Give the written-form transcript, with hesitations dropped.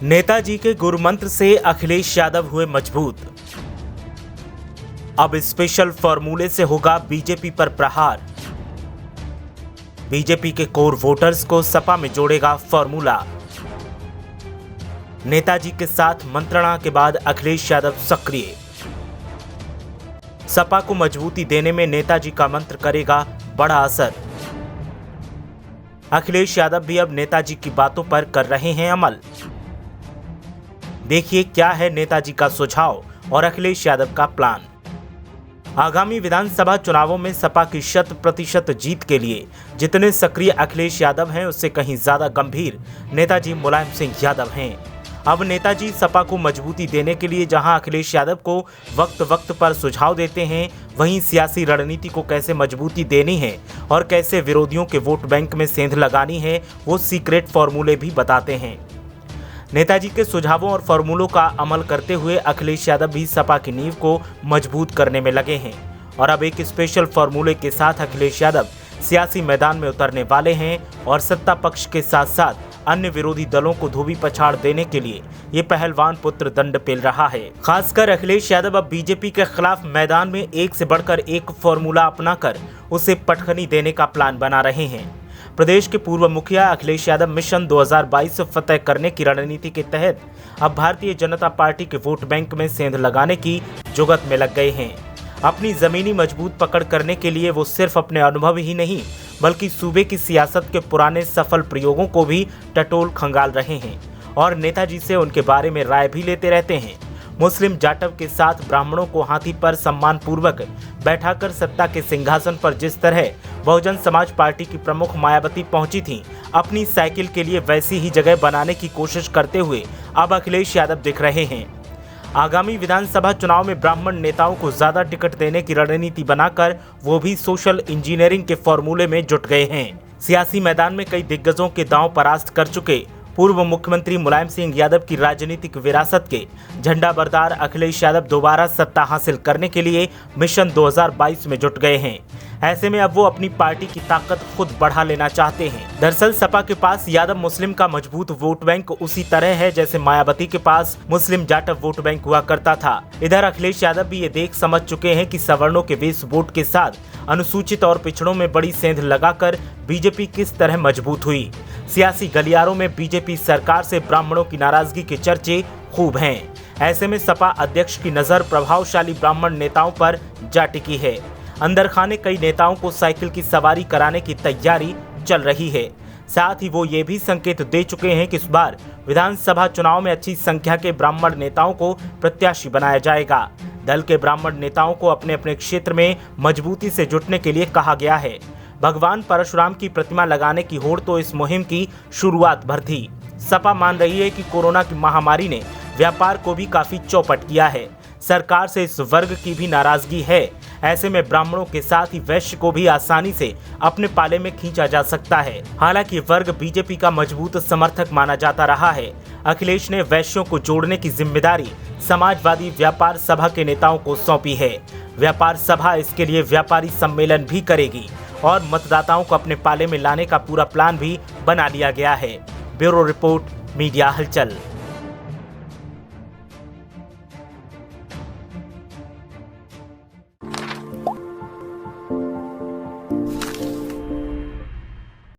नेताजी के गुरुमंत्र से अखिलेश यादव हुए मजबूत। अब स्पेशल फॉर्मूले से होगा बीजेपी पर प्रहार। बीजेपी के कोर वोटर्स को सपा में जोड़ेगा फॉर्मूला। नेताजी के साथ मंत्रणा के बाद अखिलेश यादव सक्रिय। सपा को मजबूती देने में नेताजी का मंत्र करेगा बड़ा असर। अखिलेश यादव भी अब नेताजी की बातों पर कर रहे हैं अमल। देखिए क्या है नेताजी का सुझाव और अखिलेश यादव का प्लान। आगामी विधानसभा चुनावों में सपा की 100% जीत के लिए जितने सक्रिय अखिलेश यादव हैं, उससे कहीं ज्यादा गंभीर नेताजी मुलायम सिंह यादव हैं। अब नेताजी सपा को मजबूती देने के लिए जहां अखिलेश यादव को वक्त वक्त पर सुझाव देते हैं, वहीं सियासी रणनीति को कैसे मजबूती देनी है और कैसे विरोधियों के वोट बैंक में सेंध लगानी है, वो सीक्रेट फॉर्मूले भी बताते हैं। नेताजी के सुझावों और फॉर्मूलों का अमल करते हुए अखिलेश यादव भी सपा की नींव को मजबूत करने में लगे हैं और अब एक स्पेशल फॉर्मूले के साथ अखिलेश यादव सियासी मैदान में उतरने वाले हैं और सत्ता पक्ष के साथ साथ अन्य विरोधी दलों को धोबी पछाड़ देने के लिए ये पहलवान पुत्र दंड पेल रहा है। खासकर अखिलेश यादव अब बीजेपी के खिलाफ मैदान में एक से बढ़कर एक फॉर्मूला अपनाकर उसे पटखनी देने का प्लान बना रहे हैं। प्रदेश के पूर्व मुखिया अखिलेश यादव मिशन 2022 फतह करने की रणनीति के तहत अब भारतीय जनता पार्टी के वोट बैंक में सेंध लगाने की जुगत में लग गए हैं। अपनी जमीनी मजबूत पकड़ करने के लिए वो सिर्फ अपने अनुभव ही नहीं बल्कि सूबे की सियासत के पुराने सफल प्रयोगों को भी टटोल खंगाल रहे हैं और नेताजी से उनके बारे में राय भी लेते रहते हैं। मुस्लिम जाटव के साथ ब्राह्मणों को हाथी पर सम्मान पूर्वक बैठाकर सत्ता के सिंहासन पर जिस तरह बहुजन समाज पार्टी की प्रमुख मायावती पहुंची थीं, अपनी साइकिल के लिए वैसी ही जगह बनाने की कोशिश करते हुए अब अखिलेश यादव दिख रहे हैं। आगामी विधानसभा चुनाव में ब्राह्मण नेताओं को ज्यादा टिकट देने की रणनीति बनाकर वो भी सोशल इंजीनियरिंग के फॉर्मूले में जुट गए हैं। सियासी मैदान में कई दिग्गजों के दांव परास्त कर चुके पूर्व मुख्यमंत्री मुलायम सिंह यादव की राजनीतिक विरासत के झंडा बरदार अखिलेश यादव दोबारा सत्ता हासिल करने के लिए मिशन 2022 में जुट गए हैं। ऐसे में अब वो अपनी पार्टी की ताकत खुद बढ़ा लेना चाहते हैं। दरअसल सपा के पास यादव मुस्लिम का मजबूत वोट बैंक उसी तरह है जैसे मायावती के पास मुस्लिम जाटव वोट बैंक हुआ करता था। इधर अखिलेश यादव भी ये देख समझ चुके हैं कि सवर्णों के बेस वोट के साथ अनुसूचित और पिछड़ों में बड़ी सेंध लगाकर बीजेपी किस तरह मजबूत हुई। सियासी गलियारों में बीजेपी सरकार से ब्राह्मणों की नाराजगी के चर्चे खूब हैं। ऐसे में सपा अध्यक्ष की नजर प्रभावशाली ब्राह्मण नेताओं पर जा टिकी है। अंदर खाने कई नेताओं को साइकिल की सवारी कराने की तैयारी चल रही है। साथ ही वो ये भी संकेत दे चुके हैं कि इस बार विधानसभा चुनाव में अच्छी संख्या के ब्राह्मण नेताओं को प्रत्याशी बनाया जाएगा। दल के ब्राह्मण नेताओं को अपने अपने क्षेत्र में मजबूती से जुटने के लिए कहा गया है। भगवान परशुराम की प्रतिमा लगाने की होड़ तो इस मुहिम की शुरुआत भर थी। सपा मान रही है कि कोरोना की महामारी ने व्यापार को भी काफी चौपट किया है। सरकार से इस वर्ग की भी नाराजगी है। ऐसे में ब्राह्मणों के साथ ही वैश्य को भी आसानी से अपने पाले में खींचा जा सकता है। हालांकि वर्ग बीजेपी का मजबूत समर्थक माना जाता रहा है। अखिलेश ने वैश्यों को जोड़ने की जिम्मेदारी समाजवादी व्यापार सभा के नेताओं को सौंपी है। व्यापार सभा इसके लिए व्यापारी सम्मेलन भी करेगी और मतदाताओं को अपने पाले में लाने का पूरा प्लान भी बना लिया गया है। ब्यूरो रिपोर्ट, मीडिया हलचल।